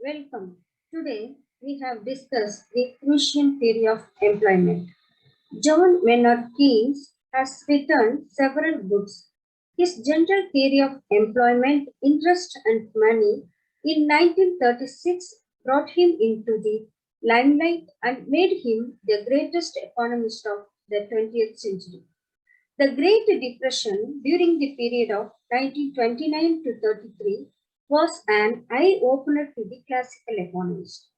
Welcome. Today we have discussed the Keynesian theory of employment. John Maynard Keynes has written several books. His general theory of employment, interest, and money in 1936 brought him into the limelight and made him the greatest economist of the 20th century. The Great Depression during the period of 1929 to 33 was an eye-opener to the classical economist.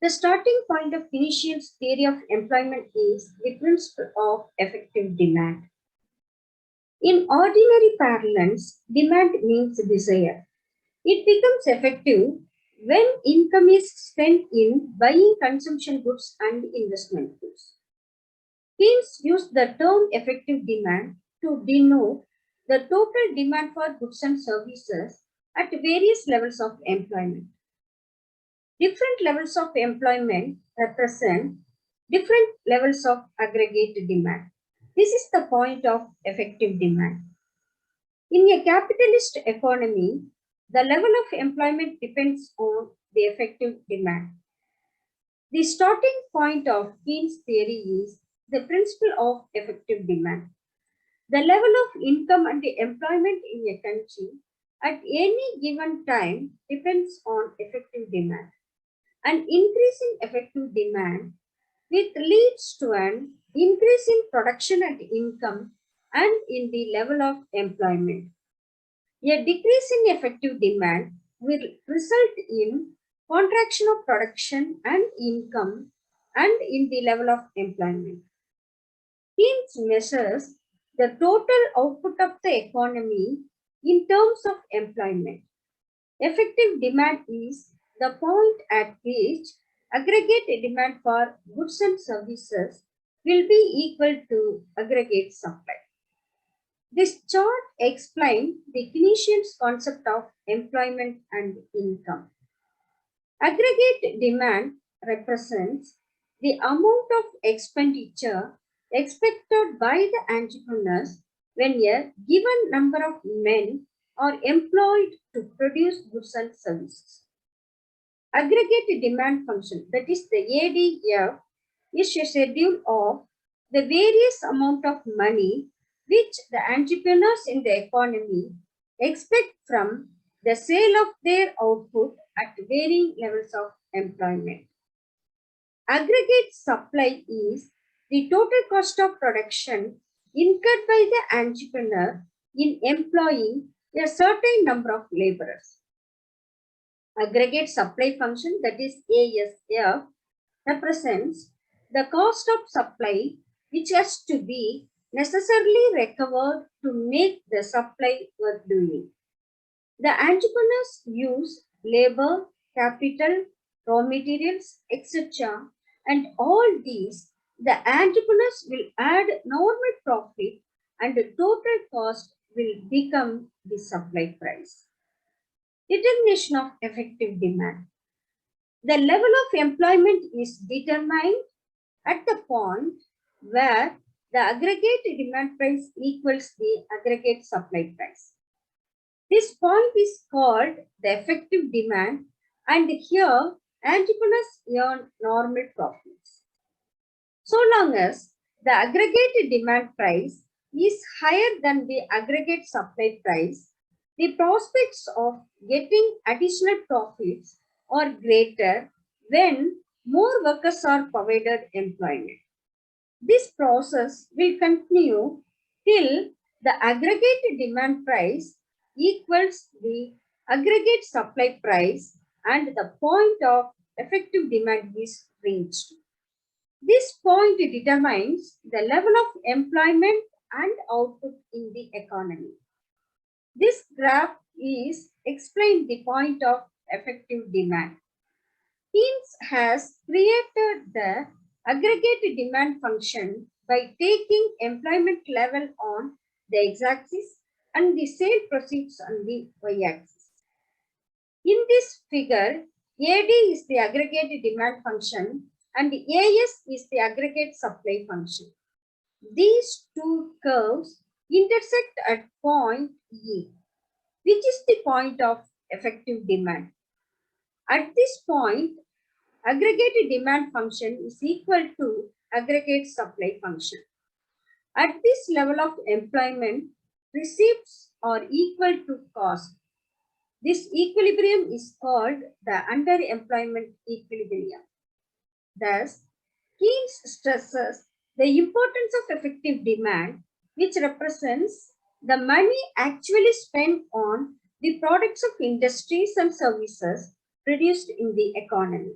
The starting point of Keynesian's theory of employment is the principle of effective demand. In ordinary parlance, demand means desire. It becomes effective when income is spent in buying consumption goods and investment goods. Keynes used the term effective demand to denote the total demand for goods and services at various levels of employment. Different levels of employment represent different levels of aggregate demand. This is the point of effective demand. In a capitalist economy, the level of employment depends on the effective demand. The starting point of Keynes' theory is the principle of effective demand. The level of income and employment in a country at any given time depends on effective demand. An increase in effective demand which leads to an increase in production and income and in the level of employment. A decrease in effective demand will result in contraction of production and income and in the level of employment. Keynes measures the total output of the economy in terms of employment. Effective demand is the point at which aggregate demand for goods and services will be equal to aggregate supply. This chart explains the Keynesian's concept of employment and income. Aggregate demand represents the amount of expenditure expected by the entrepreneurs when a given number of men are employed to produce goods and services. Aggregate demand function, that is the ADF, is a schedule of the various amount of money which the entrepreneurs in the economy expect from the sale of their output at varying levels of employment. Aggregate supply is the total cost of production incurred by the entrepreneur in employing a certain number of laborers. Aggregate supply function, that is ASF, represents the cost of supply which has to be necessarily recovered to make the supply worth doing. The entrepreneurs use labor, capital, raw materials, etc. And all these, the entrepreneurs will add normal profit and the total cost will become the supply price. Determination of effective demand. The level of employment is determined at the point where the aggregate demand price equals the aggregate supply price. This point is called the effective demand, and here entrepreneurs earn normal profits. So long as the aggregate demand price is higher than the aggregate supply price, the prospects of getting additional profits are greater when more workers are provided employment. This process will continue till the aggregate demand price equals the aggregate supply price and the point of effective demand is reached. This point determines the level of employment and output in the economy. This graph is explained the point of effective demand. Keynes has created the aggregate demand function by taking employment level on the x-axis and the sale proceeds on the y-axis. In this figure, AD is the aggregate demand function and AS is the aggregate supply function. These two curves intersect at point E, which is the point of effective demand. At this point, aggregate demand function is equal to aggregate supply function. At this level of employment, receipts are equal to cost. This equilibrium is called the underemployment equilibrium. Thus, Keynes stresses the importance of effective demand, which represents the money actually spent on the products of industries and services produced in the economy.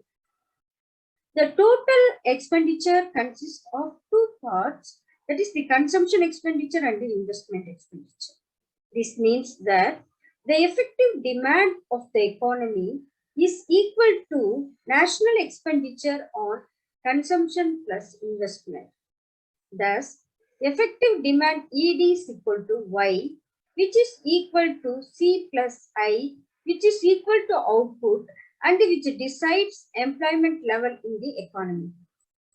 The total expenditure consists of two parts, that is the consumption expenditure and the investment expenditure. This means that the effective demand of the economy is equal to national expenditure on consumption plus investment. Thus, effective demand ED is equal to Y, which is equal to C plus I, which is equal to output and which decides employment level in the economy.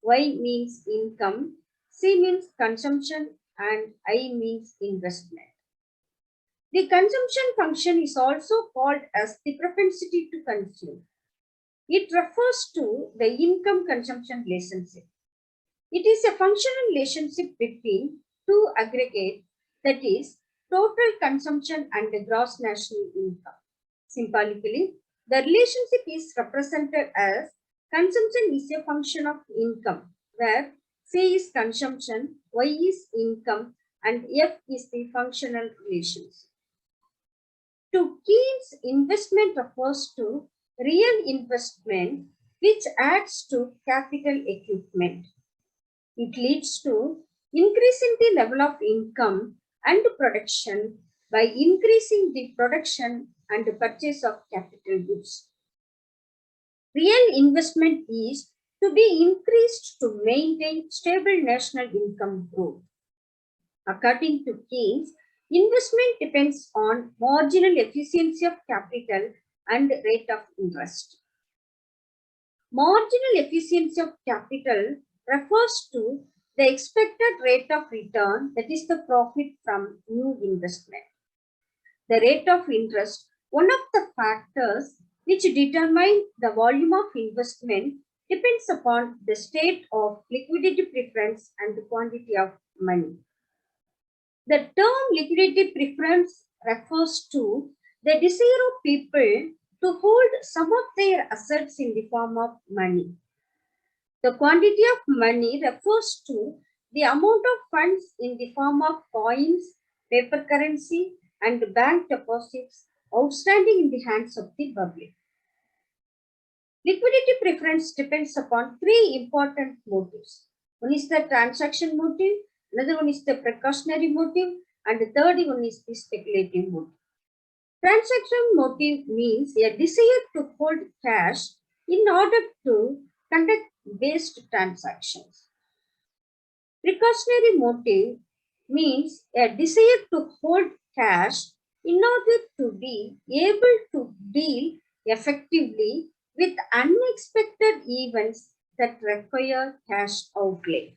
Y means income, C means consumption, and I means investment. The consumption function is also called as the propensity to consume. It refers to the income-consumption relationship. It is a functional relationship between two aggregates, that is, total consumption and the gross national income. Symbolically, the relationship is represented as consumption is a function of income, where C is consumption, Y is income, and F is the functional relationship. To Keynes, investment refers to real investment which adds to capital equipment. It leads to increasing the level of income and production by increasing the production and purchase of capital goods. Real investment is to be increased to maintain stable national income growth. According to Keynes, investment depends on marginal efficiency of capital and rate of interest. Marginal efficiency of capital refers to the expected rate of return, that is the profit from new investment. The rate of interest, one of the factors which determine the volume of investment, depends upon the state of liquidity preference and the quantity of money. The term liquidity preference refers to the desire of people to hold some of their assets in the form of money. The quantity of money refers to the amount of funds in the form of coins, paper currency, and bank deposits outstanding in the hands of the public. Liquidity preference depends upon three important motives. One is the transaction motive, another one is the precautionary motive, and the third one is the speculative motive. Transaction motive means a desire to hold cash in order to conduct based transactions. Precautionary motive means a desire to hold cash in order to be able to deal effectively with unexpected events that require cash outlay.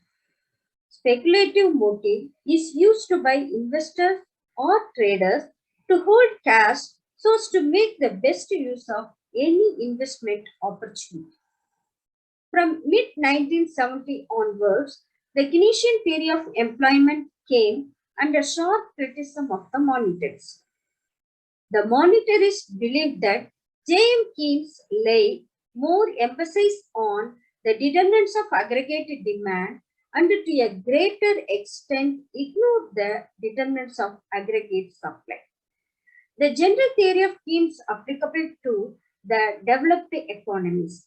Speculative motive is used by investors or traders to hold cash so as to make the best use of any investment opportunity. From mid-1970 onwards, the Keynesian theory of employment came under sharp criticism of the monetarists. The monetarists believed that J.M. Keynes laid more emphasis on the determinants of aggregated demand and to a greater extent ignored the determinants of aggregate supply. The general theory of Keynes applicable to the developed economies.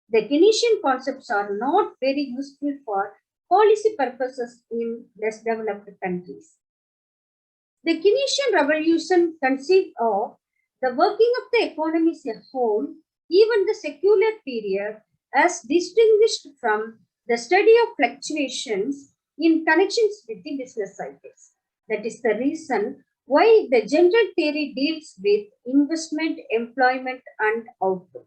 The Keynesian concepts are not very useful for policy purposes in less developed countries. The Keynesian revolution conceived of the working of the economy as a whole, even the secular period, as distinguished from the study of fluctuations in connections with the business cycles. That is the reason why the general theory deals with investment, employment, and output.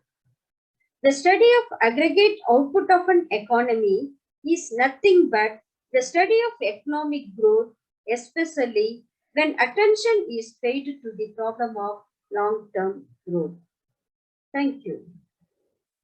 The study of aggregate output of an economy is nothing but the study of economic growth, especially when attention is paid to the problem of long-term growth. Thank you.